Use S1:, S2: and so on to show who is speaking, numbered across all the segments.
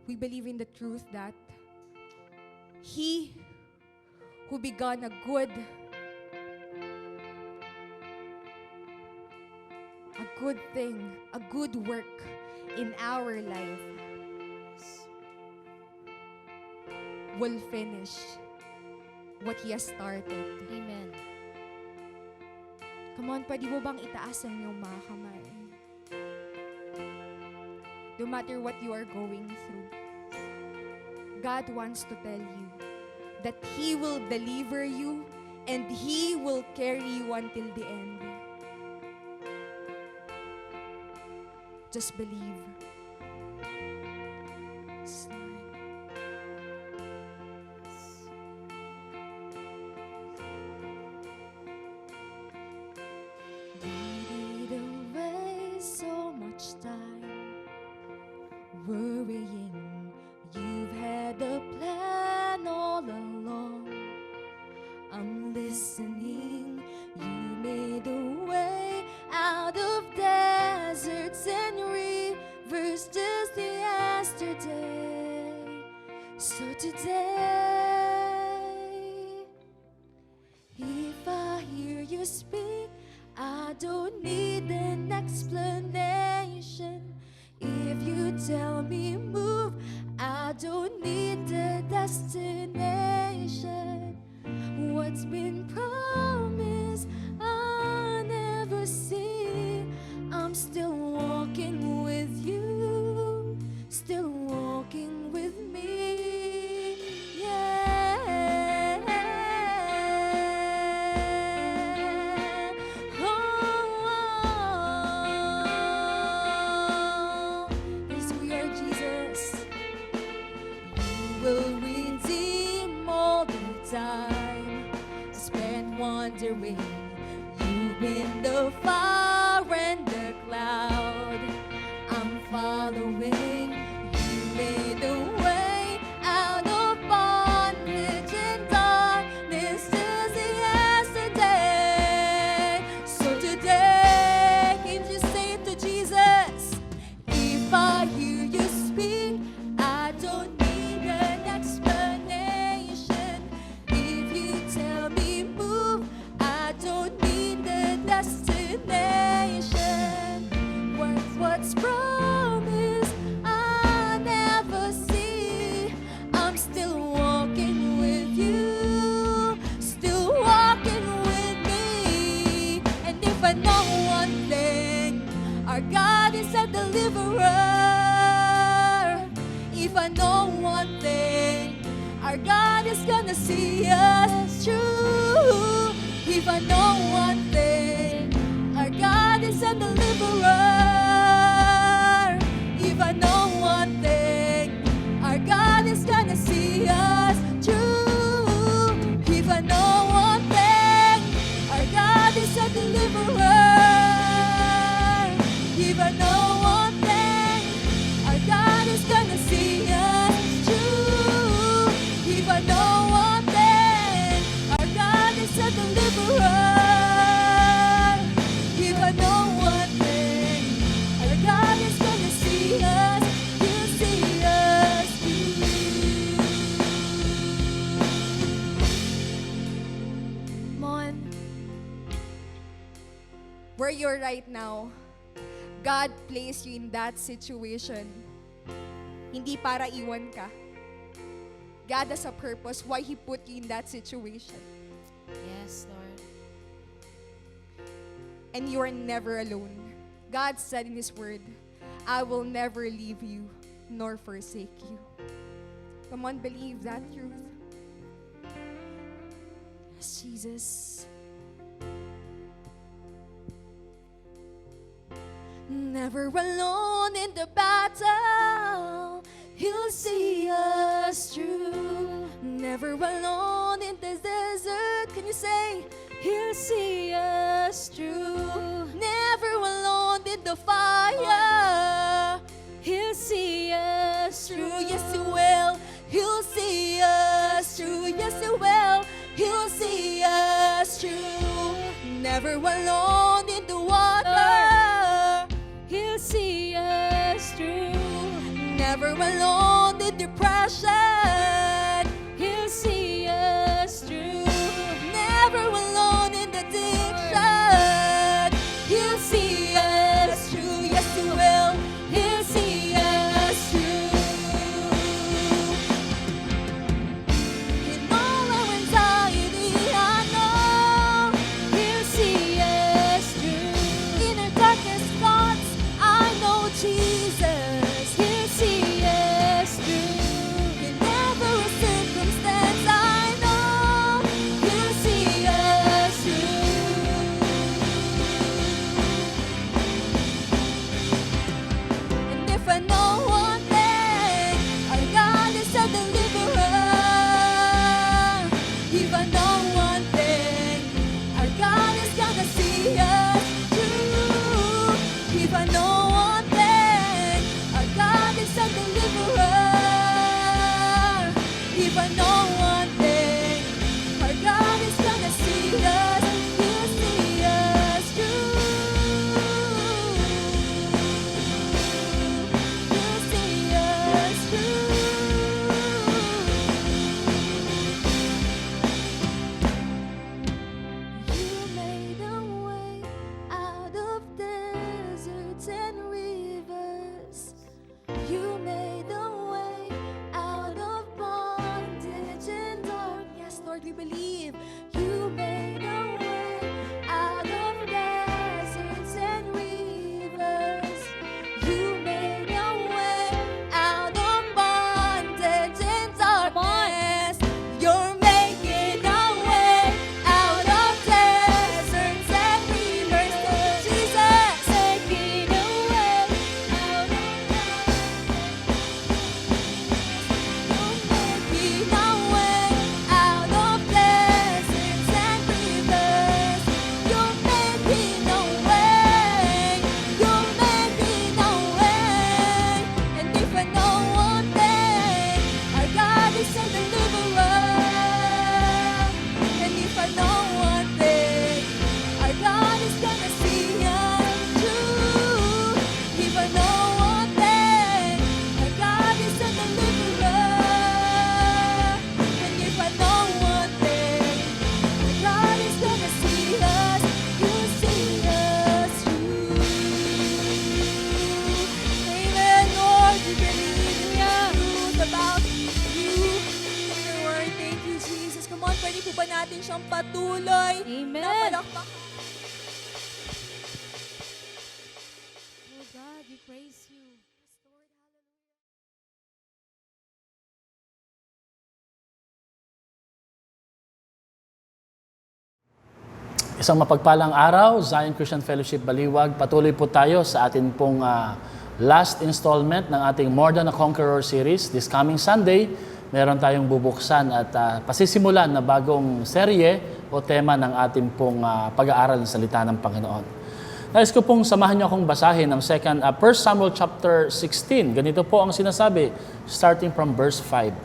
S1: we believe in the truth that He who began a good thing, a good work in our life will finish what He has started.
S2: Amen.
S1: Come on, pwede mo bang itaas ang iyong mga kamay? No matter what you are going through, God wants to tell you that He will deliver you and He will carry you until the end. Just believe. Yes, Lord. We didn't waste so much time worrying. You've had a plan all along. I'm listening. You made a way out of deserts and rivers just yesterday. So today, if I hear you speak, I don't need an explanation. If you tell me move, I don't need the destination. What's been promised, I never see. I'm still walking with you, still walking with me. Yeah. Oh, yes, we are Jesus. You will redeem all the time spent wandering. You've been the fire and the cloud. I'm following. You made a way out of bondage and darkness just yesterday. So today, can you say it to Jesus? If I hear you speak, I don't need an explanation. If you tell me move, I don't need the destination. What's promised, I never see. I'm still walking with you, still walking with me. And if I know one thing, our God is a deliverer. If I know one thing, our God is gonna see us through. If I know one thing, our God is a deliverer. If I know one thing, our God is gonna see us through. If I know one thing, our God is a deliverer. If I know one thing, our God is gonna see us through. If I know one thing, our God is a deliverer. If I know one thing, our God is gonna see us, He'll see us through. Come on. Where you're right now, God placed you in that situation. Hindi para iwan ka. God has a purpose why He put you in that situation.
S2: Yes, Lord.
S1: And you are never alone. God said in His word, I will never leave you nor forsake you. Come on, believe that truth. Yes, Jesus. Never alone in the battle, He'll see us through. Never alone in the desert, can you say, He'll see us through. Never alone in the fire, He'll see us through. Yes, He will. He'll see us through. Yes, He will. He'll see us through. Never alone in the water, He'll see us through. Never alone is a deliverer. If I know one thing, our God is gonna see us. He'll see us through. He'll see us through. You made a way out of deserts and rivers. You made a way out of bondage and dark. Yes, Lord, we believe. You made a way out of deserts and rivers. You made a way out of bondage and darkness. You're making a way out of deserts and rivers. Jesus, making a way out of You're making a way out of deserts and rivers. You're making a way. You're making a way. And if I know one thing, our God is a deliverer. And if I know one thing, our God is gonna see us through. If I know one thing, our God is a deliverer. And if I know one thing, our God is gonna see us. He'll see us through. Amen, Lord. We believe in the truth about you. Your word. Thank you, Jesus. Come on, pwede po ba natin siyang patuloy?
S2: Amen.
S1: Na palakpak.
S2: Oh God, we praise you.
S3: Isang mapagpalang araw, Zion Christian Fellowship Baliwag. Patuloy po tayo sa atin pong last installment ng ating More Than a Conqueror series. This coming Sunday, meron tayong bubuksan at pasisimulan na bagong serye o tema ng ating pong pag-aaral ng salita ng Panginoon. Nais ko pong samahan niyo akong basahin ang 1 Samuel chapter 16. Ganito po ang sinasabi, starting from verse 5.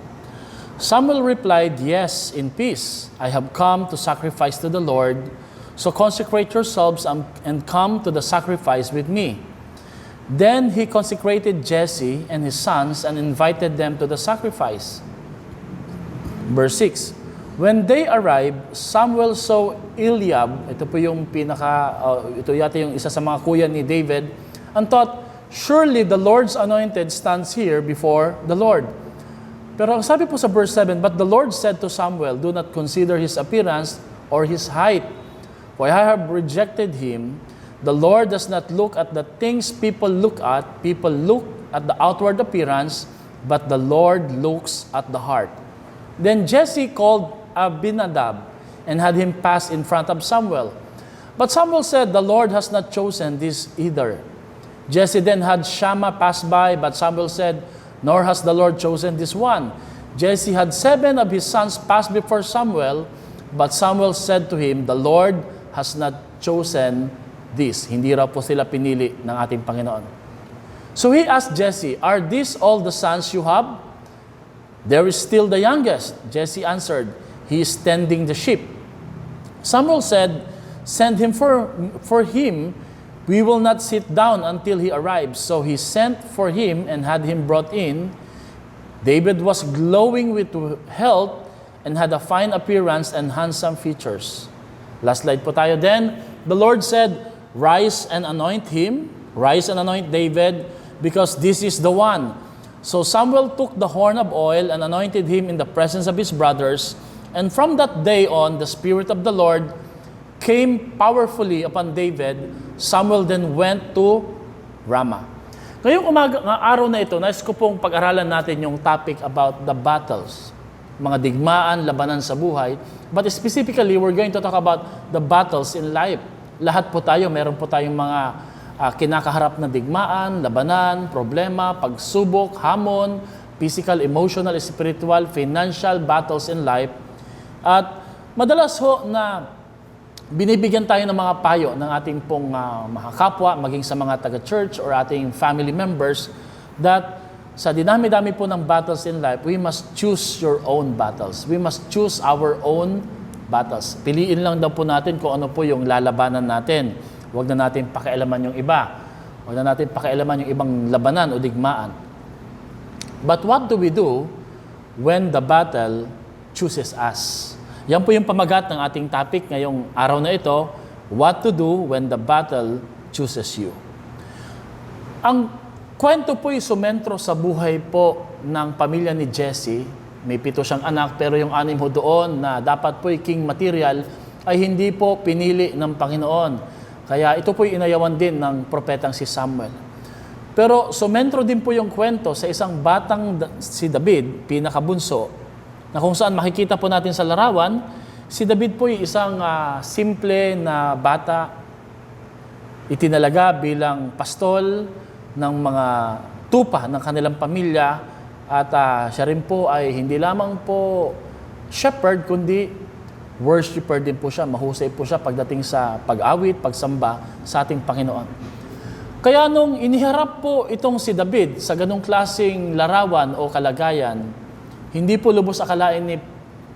S3: Samuel replied, "Yes, in peace. I have come to sacrifice to the Lord. So consecrate yourselves and come to the sacrifice with me." Then he consecrated Jesse and his sons and invited them to the sacrifice. Verse 6. When they arrived, Samuel saw Eliab, ito po yung ito yata yung isa sa mga kuya ni David, and thought, "Surely the Lord's anointed stands here before the Lord." Pero ang sabi po sa verse 7, "But the Lord said to Samuel, do not consider his appearance or his height, for I have rejected him. The Lord does not look at the things people look at. People look at the outward appearance, but the Lord looks at the heart." Then Jesse called Abinadab and had him pass in front of Samuel. But Samuel said, "The Lord has not chosen this either." Jesse then had Shammah pass by, but Samuel said, "Nor has the Lord chosen this one." Jesse had 7 of his sons pass before Samuel, but Samuel said to him, "The Lord has not chosen this." Hindi raw po sila pinili ng ating Panginoon. So he asked Jesse, "Are these all the sons you have?" "There is still the youngest," Jesse answered. "He is tending the sheep." Samuel said, "Send him for him. We will not sit down until he arrives." So he sent for him and had him brought in. David was glowing with health and had a fine appearance and handsome features. Last slide po tayo. Then the Lord said, "Rise and anoint him. Rise and anoint David, because this is the one." So Samuel took the horn of oil and anointed him in the presence of his brothers. And from that day on, the Spirit of the Lord came powerfully upon David. Samuel then went to Ramah. Ngayong araw na ito, nais ko pong pag-aralan natin yung topic about the battles. Mga digmaan, labanan sa buhay. But specifically, we're going to talk about the battles in life. Lahat po tayo, meron po tayong mga kinakaharap na digmaan, labanan, problema, pagsubok, hamon, physical, emotional, spiritual, financial battles in life. At madalas ho na binibigyan tayo ng mga payo ng ating pong mga kapwa, maging sa mga taga-church or ating family members, that sa dinami-dami po ng battles in life, we must choose your own battles. We must choose our own battles. Piliin lang daw po natin kung ano po yung lalabanan natin. Huwag na natin pakialaman yung iba. Huwag na natin pakialaman yung ibang labanan o digmaan. But what do we do when the battle chooses us? Yan po yung pamagat ng ating topic ngayong araw na ito, what to do when the battle chooses you. Ang kwento po'y sumentro sa buhay po ng pamilya ni Jesse. May 7 siyang anak, pero yung 6 ho doon na dapat po'y king material ay hindi po pinili ng Panginoon. Kaya ito po'y inayawan din ng propetang si Samuel. Pero sumentro din po yung kwento sa isang batang si David, pinakabunso, na kung saan makikita po natin sa larawan, si David po'y isang simple na bata, itinalaga bilang pastol ng mga tupa ng kanilang pamilya at siya rin po ay hindi lamang po shepherd kundi worshipper din po siya. Mahusay po siya pagdating sa pag-awit, pagsamba sa ating Panginoon. Kaya nung iniharap po itong si David sa ganong klaseng larawan o kalagayan, hindi po lubos akalain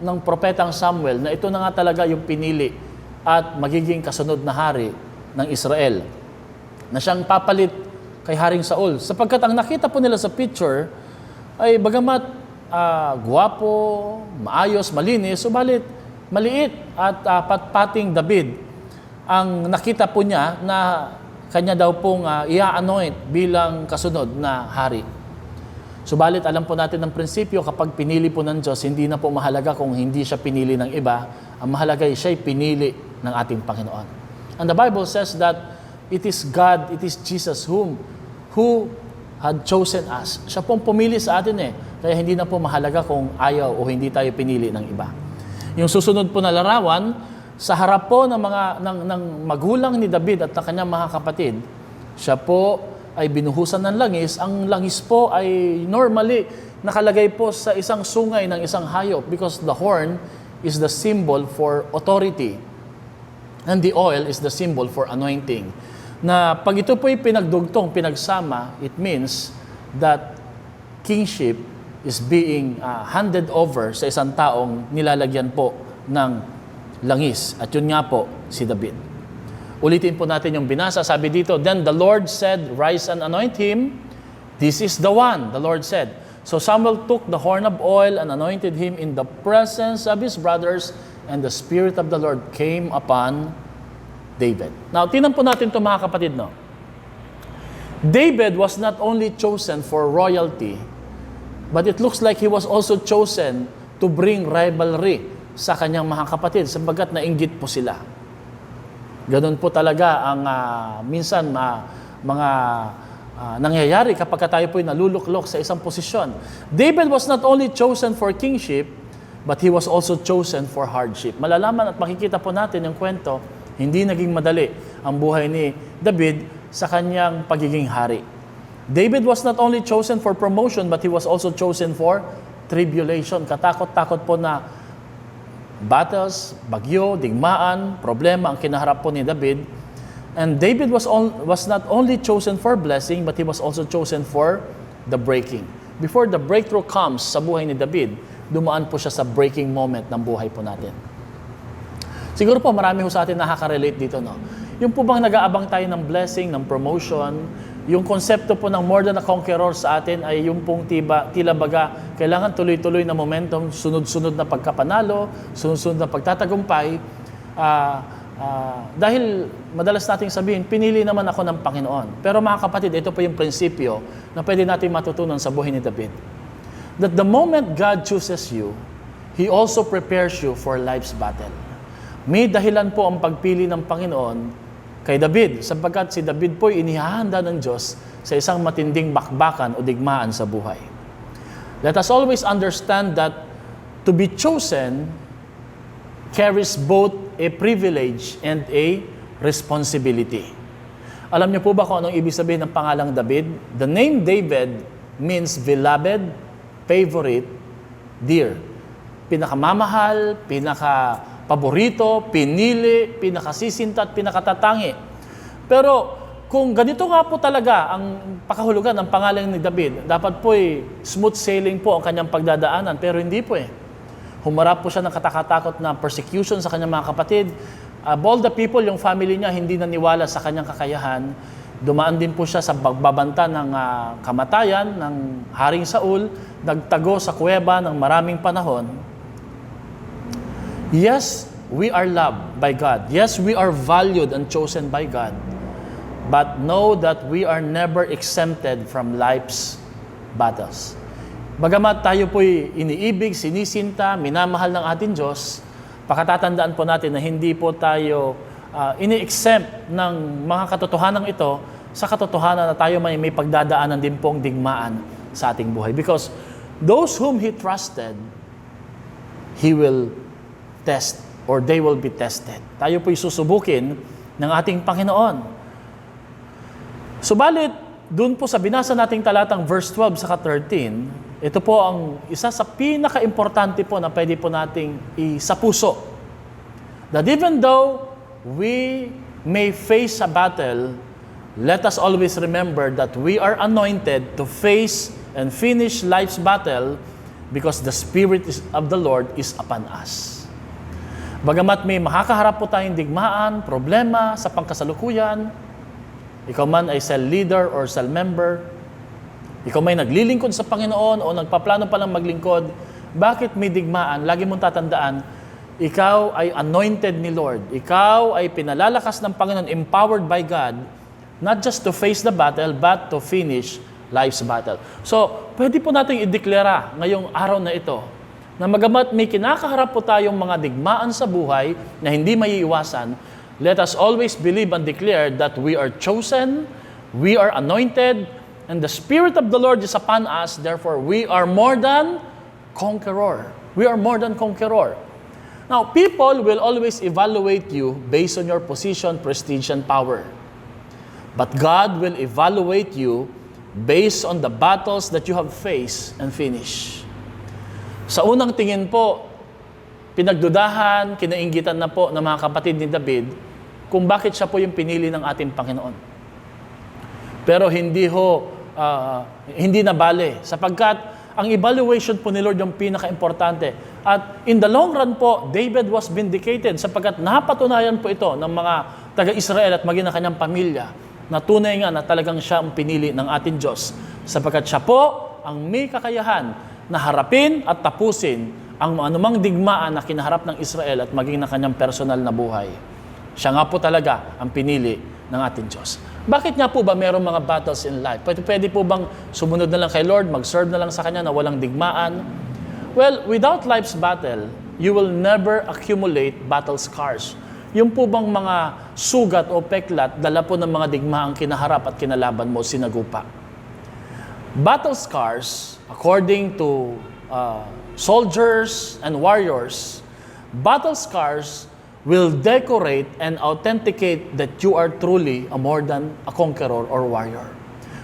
S3: ng propetang Samuel na ito na nga talaga yung pinili at magiging kasunod na hari ng Israel, na siyang papalit kay Haring Saul. Sapagkat ang nakita po nila sa picture ay bagamat guwapo, maayos, malinis, subalit maliit at patpating David. Ang nakita po niya na kanya daw pong i-anoint bilang kasunod na hari. Subalit alam po natin ng prinsipyo, kapag pinili po ng Diyos, hindi na po mahalaga kung hindi siya pinili ng iba. Ang mahalaga ay siya'y pinili ng ating Panginoon. And the Bible says that it is God, it is Jesus who had chosen us. Siya pong pumili sa atin Kaya hindi na po mahalaga kung ayaw o hindi tayo pinili ng iba. Yung susunod po na larawan, sa harap po ng magulang ni David at ng kanyang mga kapatid, siya po ay binuhusan ng langis. Ang langis po ay normally nakalagay po sa isang sungay ng isang hayop because the horn is the symbol for authority and the oil is the symbol for anointing. Na pag ito po ay pinagdugtong, pinagsama, it means that kingship is being handed over sa isang taong nilalagyan po ng langis. At yun nga po, si David. Ulitin po natin yung binasa. Sabi dito, "Then the Lord said, 'Rise and anoint him. This is the one,' the Lord said. So Samuel took the horn of oil and anointed him in the presence of his brothers, and the Spirit of the Lord came upon David." Now, tingnan po natin ito mga kapatid, no? David was not only chosen for royalty, but it looks like he was also chosen to bring rivalry sa kanyang mga kapatid sapagkat nainggit po sila. Ganun po talaga ang minsan mga nangyayari kapag tayo po'y naluluklok sa isang posisyon. David was not only chosen for kingship, but he was also chosen for hardship. Malalaman at makikita po natin yung kwento, hindi naging madali ang buhay ni David sa kanyang pagiging hari. David was not only chosen for promotion, but he was also chosen for tribulation. Katakot-takot po na battles, bagyo, digmaan, problema ang kinaharap po ni David. And David was not only chosen for blessing, but he was also chosen for the breaking. Before the breakthrough comes sa buhay ni David, dumaan po siya sa breaking moment ng buhay po natin. Siguro po marami ho sa atin nakaka-relate dito, no? Yung po bang nag-aabang tayo ng blessing, ng promotion, yung konsepto po ng more than a conqueror sa atin ay yung pong tila baga, kailangan tuloy-tuloy na momentum, sunod-sunod na pagkapanalo, sunod-sunod na pagtatagumpay. Dahil madalas nating sabihin, pinili naman ako ng Panginoon. Pero mga kapatid, ito po yung prinsipyo na pwede natin matutunan sa buhay ni David. That the moment God chooses you, He also prepares you for life's battle. May dahilan po ang pagpili ng Panginoon kay David, sapagkat si David po inihahanda ng Diyos sa isang matinding bakbakan o digmaan sa buhay. Let us always understand that to be chosen carries both a privilege and a responsibility. Alam niyo po ba kung anong ibig sabihin ng pangalang David? The name David means beloved, favorite, dear. Pinakamamahal, pinakapaborito, pinili, pinakasisinta at pinakatatangi. Pero kung ganito nga po talaga ang pakahulugan ng pangalan ni David, dapat po smooth sailing po ang kanyang pagdadaanan, pero hindi po eh. Humarap po siya ng katakatakot na persecution sa kanyang mga kapatid. All the people, yung family niya, hindi naniwala sa kanyang kakayahan. Dumaan din po siya sa pagbabanta ng kamatayan ng Haring Saul, nagtago sa kuweba ng maraming panahon. Yes, we are loved by God. Yes, we are valued and chosen by God. But know that we are never exempted from life's battles. Bagamat tayo po'y iniibig, sinisinta, minamahal ng ating Diyos, pakatatandaan po natin na hindi po tayo ini-exempt ng mga katotohanan ito sa katotohanan na tayo may pagdadaanan din pong digmaan sa ating buhay. Because those whom He trusted, He will test or they will be tested. Tayo po'y susubukin ng ating Panginoon. Subalit, dun po sa binasa nating talatang verse 12 saka 13, ito po ang isa sa pinaka-importante po na pwede po nating isapuso. That even though we may face a battle, let us always remember that we are anointed to face and finish life's battle because the Spirit of the Lord is upon us. Bagamat may makakaharap po tayong digmaan, problema sa pangkasalukuyan, ikaw man ay cell leader or cell member, ikaw may naglilingkod sa Panginoon o nagpaplano pa lang maglingkod, bakit may digmaan? Lagi mong tatandaan, ikaw ay anointed ni Lord. Ikaw ay pinalalakas ng Panginoon, empowered by God, not just to face the battle, but to finish life's battle. So, pwede po natin ideklara ngayong araw na ito, na magamat may kinakaharap po tayong mga digmaan sa buhay na hindi maiiwasan, let us always believe and declare that we are chosen, we are anointed, and the Spirit of the Lord is upon us. Therefore, we are more than conqueror. We are more than conqueror. Now, people will always evaluate you based on your position, prestige, and power. But God will evaluate you based on the battles that you have faced and finished. Sa unang tingin po, pinagdudahan, kinainggitan na po ng mga kapatid ni David kung bakit siya po yung pinili ng ating Panginoon. Pero hindi na bale, sapagkat ang evaluation po ni Lord yung pinaka-importante. At in the long run po, David was vindicated sapagkat napatunayan po ito ng mga taga-Israel at maging ng kanyang pamilya na tunay nga na talagang siya ang pinili ng ating Diyos. Sapagkat siya po ang may kakayahan na harapin at tapusin ang anumang digmaan na kinaharap ng Israel at maging ng kanyang personal na buhay. Siya nga po talaga ang pinili ng ating Diyos. Bakit nga po ba mayroong mga battles in life? Pwede po bang sumunod na lang kay Lord, mag-serve na lang sa Kanya na walang digmaan? Well, without life's battle, you will never accumulate battle scars. Yung po bang mga sugat o peklat, dala po ng mga digmaang kinaharap at kinalaban mo, sinagupa. Battle scars, according to soldiers and warriors, battle scars will decorate and authenticate that you are truly a more than a conqueror or warrior.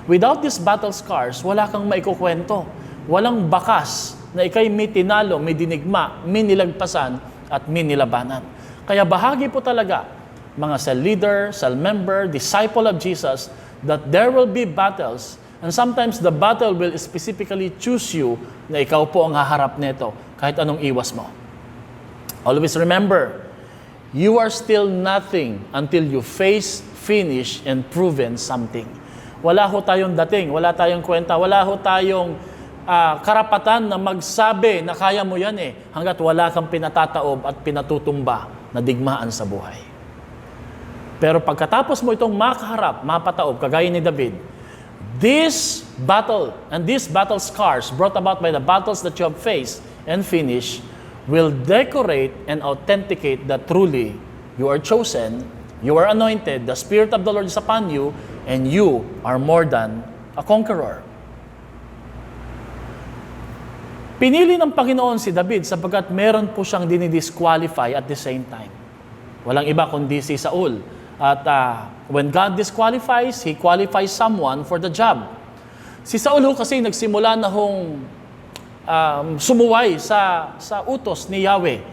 S3: Without these battle scars, wala kang maikukwento. Walang bakas na ikay may tinalo, may dinigma, may nilagpasan, at may nilabanan. Kaya bahagi po talaga, mga cell leader, cell member, disciple of Jesus, that there will be battles, and sometimes the battle will specifically choose you na ikaw po ang haharap nito, kahit anong iwas mo. Always remember, you are still nothing until you face, finish, and proven something. Wala ho tayong dating, wala tayong kwenta, wala ho tayong karapatan na magsabi na kaya mo yan hanggat wala kang pinatataob at pinatutumba na digmaan sa buhay. Pero pagkatapos mo itong makaharap, mapataob, kagaya ni David, this battle and these battle scars brought about by the battles that you have faced and finished will decorate and authenticate that truly you are chosen, you are anointed, the Spirit of the Lord is upon you, and you are more than a conqueror. Pinili ng Panginoon si David sapagkat meron po siyang dinidisqualify at the same time. Walang iba kundi si Saul. At when God disqualifies, He qualifies someone for the job. Si Saul ho kasi nagsimula na hong sumuway sa utos ni Yahweh.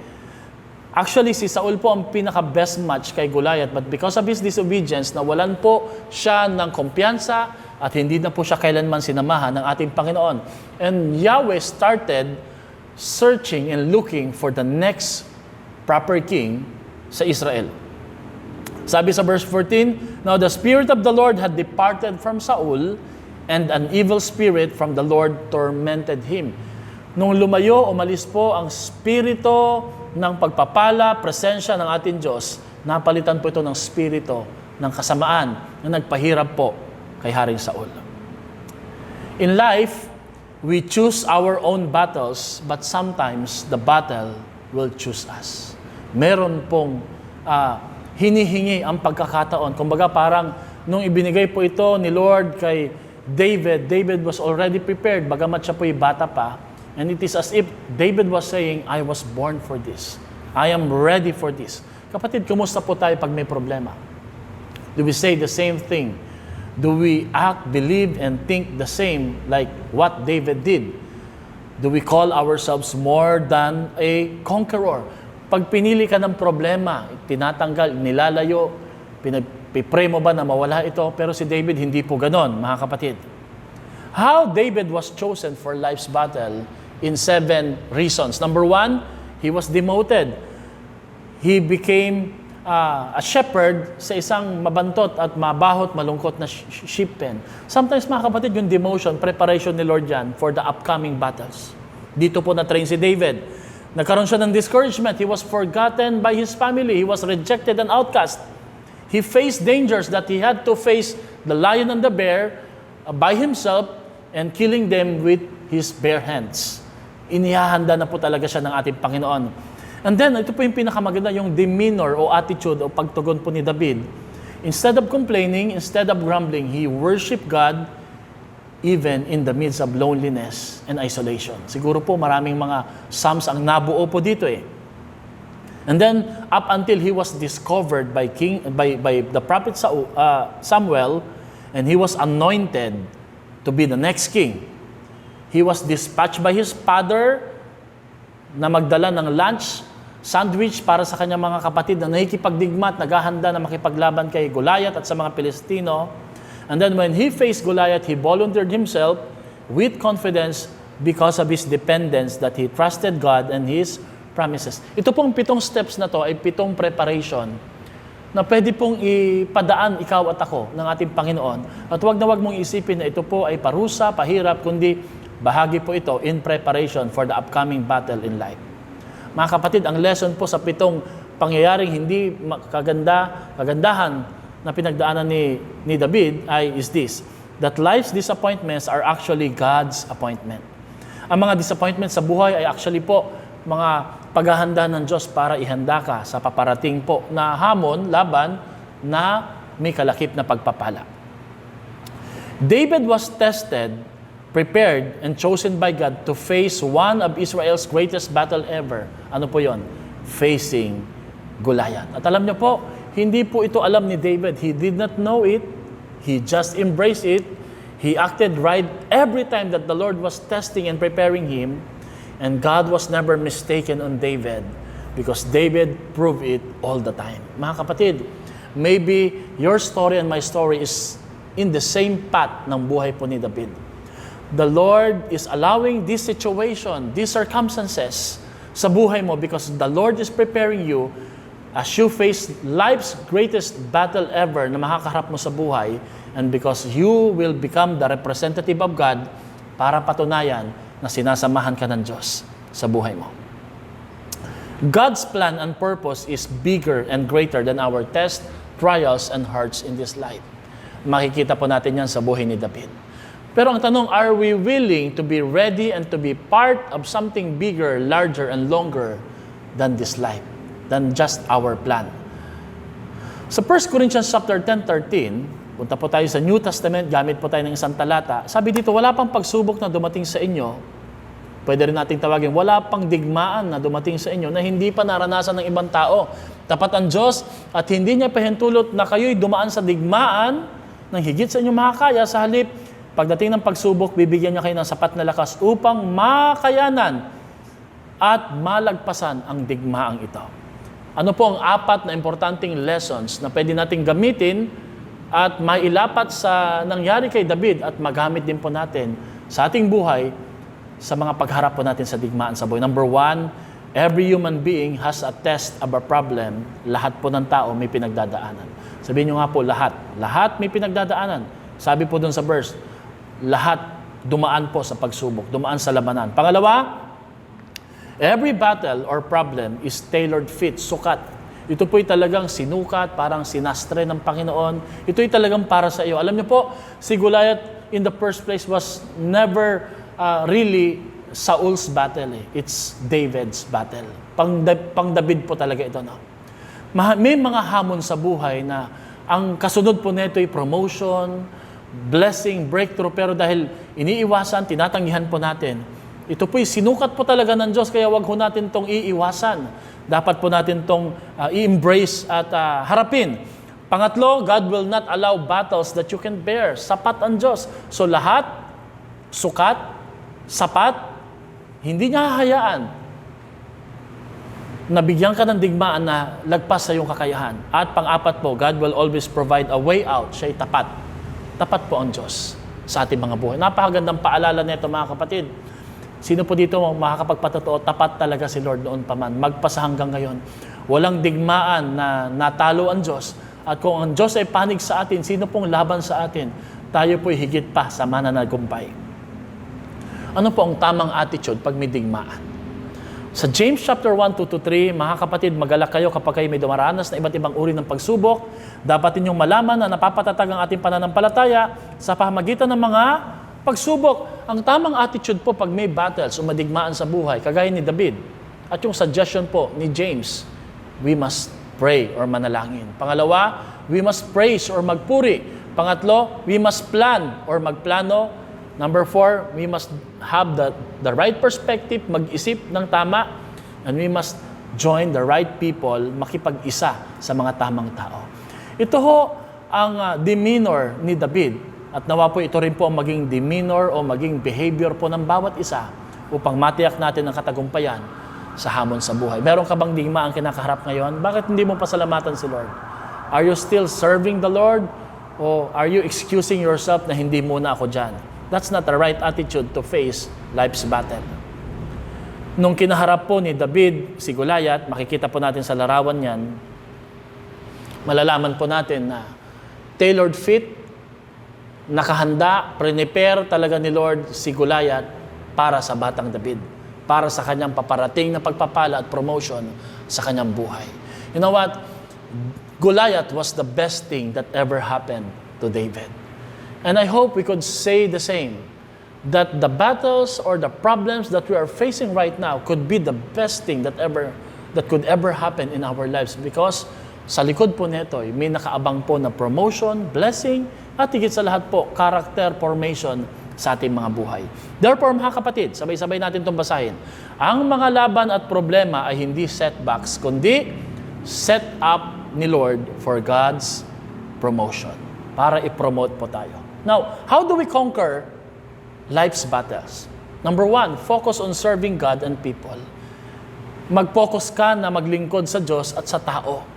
S3: Actually, si Saul po ang pinaka-best match kay Goliath, but because of his disobedience, nawalan po siya ng kumpiyansa at hindi na po siya kailanman sinamahan ng ating Panginoon. And Yahweh started searching and looking for the next proper king sa Israel. Sabi sa verse 14, "Now the Spirit of the Lord had departed from Saul, and an evil spirit from the Lord tormented him." Nung lumayo, umalis po ang spirito ng pagpapala, presensya ng ating Diyos, napalitan po ito ng spirito ng kasamaan na nagpahirap po kay Haring Saul. In life, we choose our own battles, but sometimes the battle will choose us. Meron pong hinihingi ang pagkakataon. Kumbaga parang nung ibinigay po ito ni Lord kay David, David was already prepared, bagamat siya po'y bata pa. And it is as if David was saying, I was born for this. I am ready for this. Kapatid, kumusta po tayo pag may problema? Do we say the same thing? Do we act, believe, and think the same like what David did? Do we call ourselves more than a conqueror? Pag pinili ka ng problema, tinatanggal, nilalayo, pipray mo ba na mawala ito? Pero si David, hindi po ganon, mga kapatid. How David was chosen for life's battle in 7 reasons. Number 1, he was demoted. He became a shepherd sa isang mabantot at mabahot, malungkot na sheep pen. Sometimes, mga kapatid, yung demotion, preparation ni Lord yan for the upcoming battles. Dito po na-train si David. Nagkaroon siya ng discouragement. He was forgotten by his family. He was rejected and outcast. He faced dangers that he had to face the lion and the bear by himself and killing them with his bare hands. Inihahanda na po talaga siya ng ating Panginoon. And then, ito po yung pinakamaganda, yung demeanor o attitude o pagtugon po ni David. Instead of complaining, instead of grumbling, he worshiped God even in the midst of loneliness and isolation. Siguro po maraming mga psalms ang nabuo po dito eh. And then, up until he was discovered by the prophet Samuel, and he was anointed to be the next king. He was dispatched by his father na magdala ng lunch, sandwich para sa kanyang mga kapatid na nakikipagdigma at naghahanda na makipaglaban kay Goliath at sa mga Pilistino. And then when he faced Goliath, he volunteered himself with confidence because of his dependence that he trusted God and His promises. Ito pong 7 steps na to ay 7 preparation na pwede pong ipadaan ikaw at ako ng ating Panginoon. At wag na wag mong isipin na ito po ay parusa, pahirap, kundi bahagi po ito in preparation for the upcoming battle in life. Mga kapatid, ang lesson po sa 7 pangyayaring hindi kagandahan na pinagdaanan ni David is this, that life's disappointments are actually God's appointment. Ang mga disappointments sa buhay ay actually po mga paghahanda ng Diyos para ihanda ka sa paparating po na hamon, laban na may kalakip na pagpapala. David was tested, prepared, and chosen by God to face one of Israel's greatest battle ever. Ano po yon? Facing Goliath. At alam niyo po, hindi po ito alam ni David. He did not know it. He just embraced it. He acted right every time that the Lord was testing and preparing him. And God was never mistaken on David because David proved it all the time. Mga kapatid, maybe your story and my story is in the same path ng buhay po ni David. The Lord is allowing this situation, these circumstances sa buhay mo because the Lord is preparing you as you face life's greatest battle ever na makakaharap mo sa buhay, and because you will become the representative of God para patunayan na sinasamahan ka ng Diyos sa buhay mo. God's plan and purpose is bigger and greater than our tests, trials, and hurts in this life. Makikita po natin yan sa buhay ni David. Pero ang tanong, are we willing to be ready and to be part of something bigger, larger, and longer than this life, than just our plan? Sa 1 Corinthians chapter 10:13, punta po tayo sa New Testament, gamit po tayo ng isang talata. Sabi dito, wala pang pagsubok na dumating sa inyo. Pwede rin nating tawagin, wala pang digmaan na dumating sa inyo na hindi pa naranasan ng ibang tao. Tapat ang Diyos at hindi niya pahintulot na kayo'y dumaan sa digmaan ng higit sa inyong makakaya. Sa halip, pagdating ng pagsubok, bibigyan niya kayo ng sapat na lakas upang makayanan at malagpasan ang digmaang ito. Ano po ang 4 na importanteng lessons na pwede nating gamitin at mailapat sa nangyari kay David at magamit din po natin sa ating buhay sa mga pagharap po natin sa digmaan sa buhay. Number 1, every human being has a test of a problem. Lahat po ng tao may pinagdadaanan. Sabihin nyo nga po, lahat. Lahat may pinagdadaanan. Sabi po dun sa verse, lahat dumaan po sa pagsubok, dumaan sa labanan. Pangalawa, every battle or problem is tailored fit, sukat. Ito po'y talagang sinukat, parang sinastre ng Panginoon. Ito'y talagang para sa iyo. Alam niyo po, si Goliath in the first place was never really Saul's battle. It's David's battle. Pang David po talaga ito. No? May mga hamon sa buhay na ang kasunod po nito ay promotion, blessing, breakthrough, pero dahil iniiwasan, tinatanggihan po natin. Ito po'y sinukat po talaga ng Diyos, kaya wag ho natin tong iiwasan. Dapat po natin tong i-embrace at harapin. Pangatlo, God will not allow battles that you can bear. Sapat ang Diyos. So lahat, sukat, sapat, hindi niya hahayaan. Nabigyan ka ng digmaan na lagpas sa iyong kakayahan. At pang-apat po, God will always provide a way out. Siya'y tapat. Tapat po ang Diyos sa ating mga buhay. Napakagandang paalala nito mga kapatid. Sino po dito makakapagpatotoo, tapat talaga si Lord noon pa man, magpasa hanggang ngayon. Walang digmaan na natalo ang Diyos. At kung ang Diyos ay panig sa atin, sino pong laban sa atin, tayo po'y higit pa sa mananagumpay. Ano po ang tamang attitude pag may digmaan? Sa James chapter 1, 2-3, mga kapatid, magalak kayo kapag kayo may dumaranas na iba't ibang uri ng pagsubok. Dapat ninyong malaman na napapatatag ang ating pananampalataya sa pamamagitan ng mga pagsubok. Ang tamang attitude po pag may battles o madigmaan sa buhay, kagaya ni David, at yung suggestion po ni James, we must pray or manalangin. Pangalawa, we must praise or magpuri. Pangatlo, we must plan or magplano. Number 4, we must have the right perspective, mag-isip ng tama, and we must join the right people, makipag-isa sa mga tamang tao. Ito ho ang demeanor ni David, at nawa po ito rin po ang maging demeanor o maging behavior po ng bawat isa upang matiyak natin ang katagumpayan sa hamon sa buhay. Meron ka bang digma ang kinakaharap ngayon? Bakit hindi mo pasalamatan si Lord? Are you still serving the Lord? O are you excusing yourself na hindi muna ako dyan? That's not the right attitude to face life's battle. Nung kinaharap po ni David si Goliath, makikita po natin sa larawan yan, malalaman po natin na tailored fit, nakahanda, prepare talaga ni Lord si Goliath para sa batang David, para sa kanyang paparating na pagpapala at promotion sa kanyang buhay. You know what? Goliath was the best thing that ever happened to David. And I hope we could say the same, that the battles or the problems that we are facing right now could be the best thing that could ever happen in our lives, because sa likod po nito, may nakaabang po na promotion, blessing, at higit sa lahat po, character formation sa ating mga buhay. Therefore, mga kapatid, sabay-sabay natin itong basahin. Ang mga laban at problema ay hindi setbacks, kundi set up ni Lord for God's promotion, para i-promote po tayo. Now, how do we conquer life's battles? Number 1, focus on serving God and people. Mag-focus ka na maglingkod sa Diyos at sa tao.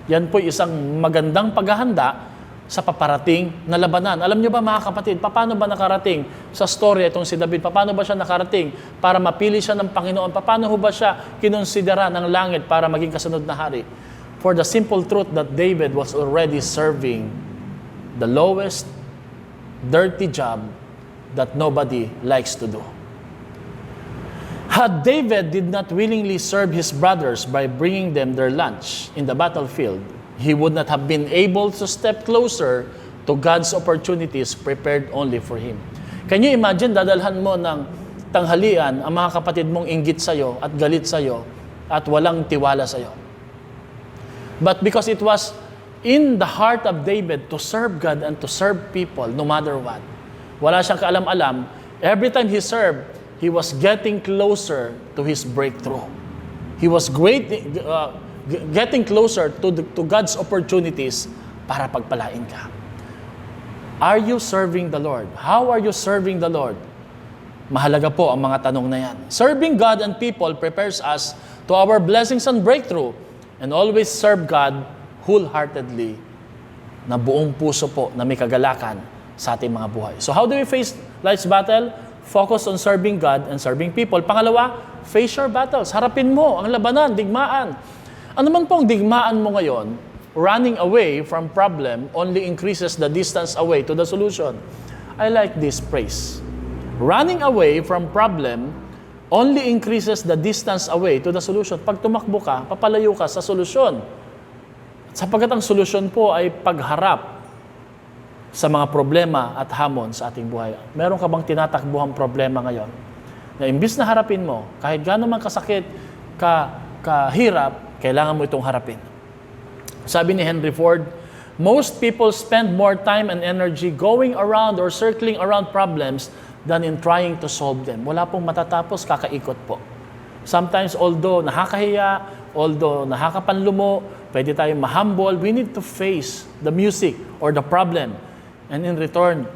S3: Yan po isang magandang paghahanda sa paparating na labanan. Alam niyo ba mga kapatid, paano ba nakarating sa story itong si David? Paano ba siya nakarating para mapili siya ng Panginoon? Paano ba siya kinonsidera ng langit para maging kasunod na hari? For the simple truth that David was already serving the lowest, dirty job that nobody likes to do. Had David did not willingly serve his brothers by bringing them their lunch in the battlefield, he would not have been able to step closer to God's opportunities prepared only for him. Can you imagine, dadalhan mo ng tanghalian ang mga kapatid mong inggit sa'yo at galit sa'yo at walang tiwala sa'yo. But because it was in the heart of David to serve God and to serve people no matter what, wala siyang kaalam-alam, every time he served, he was getting closer to his breakthrough. He was getting closer to God's opportunities para pagpalain ka. Are you serving the Lord? How are you serving the Lord? Mahalaga po ang mga tanong na yan. Serving God and people prepares us to our blessings and breakthrough. And always serve God wholeheartedly, na buong puso po, na may kagalakan sa ating mga buhay. So how do we face life's battle? Focus on serving God and serving people. Pangalawa, face your battles. Harapin mo ang labanan, digmaan. Ano man pong digmaan mo ngayon, running away from problem only increases the distance away to the solution. I like this phrase. Running away from problem only increases the distance away to the solution. Pag tumakbo ka, papalayo ka sa solusyon. Sapagkat ang solusyon po ay pagharap sa mga problema at hamon sa ating buhay. Meron ka bang tinatakbuhang problema ngayon? Na imbis na harapin mo, kahit gaano man kasakit, kahirap, kailangan mo itong harapin. Sabi ni Henry Ford, most people spend more time and energy going around or circling around problems than in trying to solve them. Wala pong matatapos, kakaikot po. Sometimes, although nakakahiya, although nakakapanlumo, pwede tayong ma-humble, we need to face the music or the problem. And in return,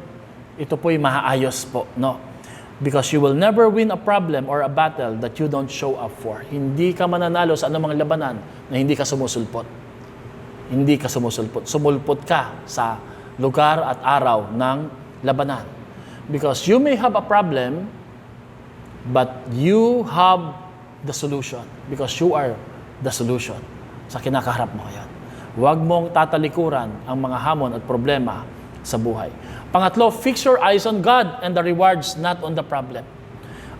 S3: ito po'y maayos po, no? Because you will never win a problem or a battle that you don't show up for. Hindi ka mananalo sa anumang labanan na hindi ka sumusulpot. Hindi ka sumusulpot. Sumulpot ka sa lugar at araw ng labanan. Because you may have a problem, but you have the solution. Because you are the solution sa kinakaharap mo ngayon. Huwag mong tatalikuran ang mga hamon at problema sa buhay. Pangatlo, fix your eyes on God and the rewards, not on the problem.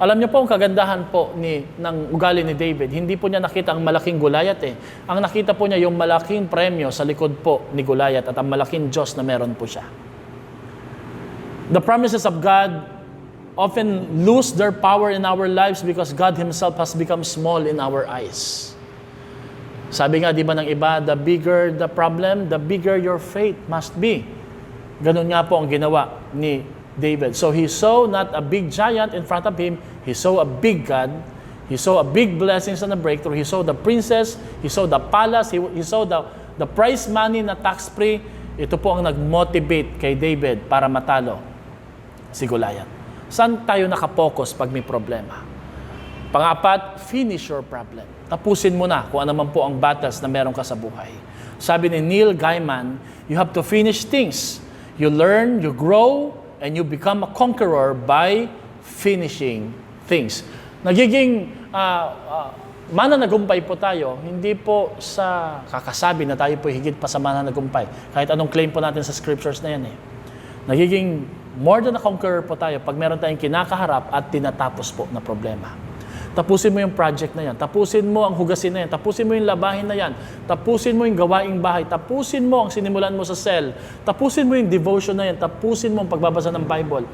S3: Alam niyo po ang kagandahan po ng ugali ni David. Hindi po niya nakita ang malaking Goliath eh. Ang nakita po niya yung malaking premyo sa likod po ni Goliath at ang malaking Diyos na meron po siya. The promises of God often lose their power in our lives because God Himself has become small in our eyes. Sabi nga, di ba ng iba, the bigger the problem, the bigger your faith must be. Ganun nga po ang ginawa ni David. So he saw not a big giant in front of him, he saw a big God, he saw a big blessings and a breakthrough, he saw the princess, he saw the palace, he saw the prize money na tax-free. Ito po ang nag-motivate kay David para matalo si Goliath. Saan tayo nakapokus pag may problema? Pang-apat, finish your problem. Tapusin mo na kung ano man po ang battles na meron ka sa buhay. Sabi ni Neil Gaiman, you have to finish things. You learn, you grow, and you become a conqueror by finishing things. Nagiging mananagumpay po tayo, hindi po sa kakasabi na tayo po higit pa sa mananagumpay. Kahit anong claim po natin sa scriptures na yan eh. Nagiging more than a conqueror po tayo pag meron tayong kinakaharap at tinatapos po na problema. Tapusin mo yung project na yan. Tapusin mo ang hugasin na yan. Tapusin mo yung labahin na yan. Tapusin mo yung gawaing bahay. Tapusin mo ang sinimulan mo sa cell. Tapusin mo yung devotion na yan. Tapusin mo ang pagbabasa ng Bible.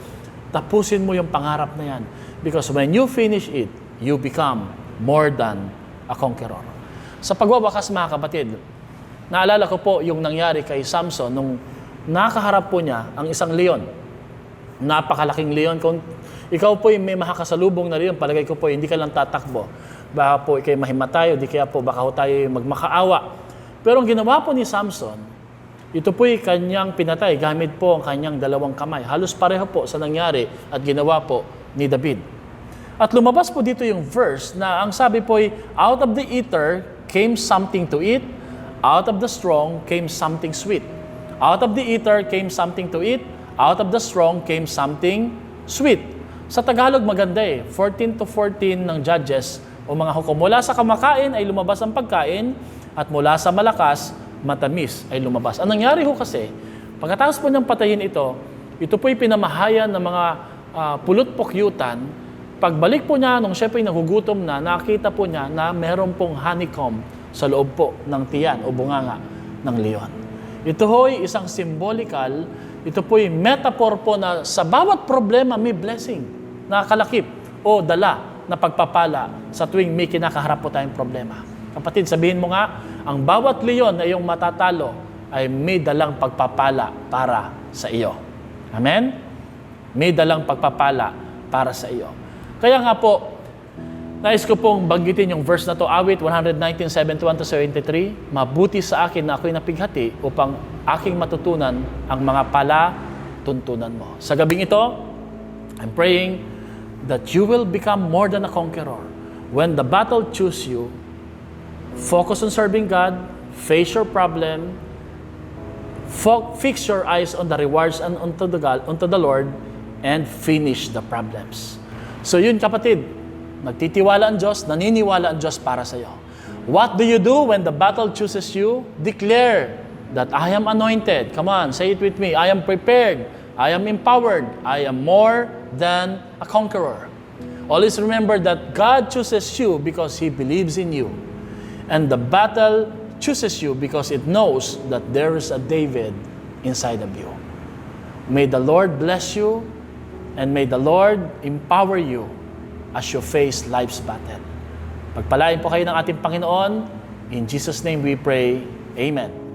S3: Tapusin mo yung pangarap na yan. Because when you finish it, you become more than a conqueror. Sa pagwawakas, mga kapatid, naalala ko po yung nangyari kay Samson nung nakaharap po niya ang isang leon. Napakalaking leon. Kung ikaw po may makakasalubong na leon, palagay ko po hindi ka lang tatakbo. Baka po ikay mahimatay o di kaya po baka ho tayo magmakaawa. Pero ang ginawa po ni Samson, ito po'y kanyang pinatay gamit po ang kanyang dalawang kamay. Halos pareho po sa nangyari at ginawa po ni David. At lumabas po dito yung verse na ang sabi po'y, out of the eater came something to eat, out of the strong came something sweet. Out of the eater came something to eat, out of the strong came something sweet. Sa Tagalog maganda eh, 14-14 ng Judges o mga hukom. Mula sa kamakain ay lumabas ang pagkain at mula sa malakas, matamis ay lumabas. Ang nangyari ho kasi, pagkatapos po niyang patayin ito po'y pinamahayan ng mga pulot-pukyutan. Pagbalik po niya, nung siya po'y nagugutom na, nakita po niya na meron pong honeycomb sa loob po ng tiyan o bunganga ng leon. Ito ho'y isang symbolical, ito po'y metaphor po na sa bawat problema may blessing na kalakip o dala na pagpapala sa tuwing may kinakaharap po tayong problema. Kapatid, sabihin mo nga, ang bawat leon na iyong matatalo ay may dalang pagpapala para sa iyo. Amen? May dalang pagpapala para sa iyo. Kaya nga po, nais ko pong banggitin yung verse na to, Awit 119:71-73, mabuti sa akin na ako'y napighati upang aking matutunan ang mga palatuntunan mo. Sa gabing ito, I'm praying that you will become more than a conqueror. When the battle choose you, Focus on serving God, face your problem, fix your eyes on the rewards and unto the Lord, and finish the problems. So yun kapatid, nagtitiwala ang Diyos, naniniwala ang Diyos para sa iyo. What do you do when the battle chooses you? Declare that I am anointed. Come on, say it with me. I am prepared. I am empowered. I am more than a conqueror. Always remember that God chooses you because He believes in you. And the battle chooses you because it knows that there is a David inside of you. May the Lord bless you and may the Lord empower you as you face life's battle. Pagpalain po kayo ng ating Panginoon. In Jesus' name we pray. Amen.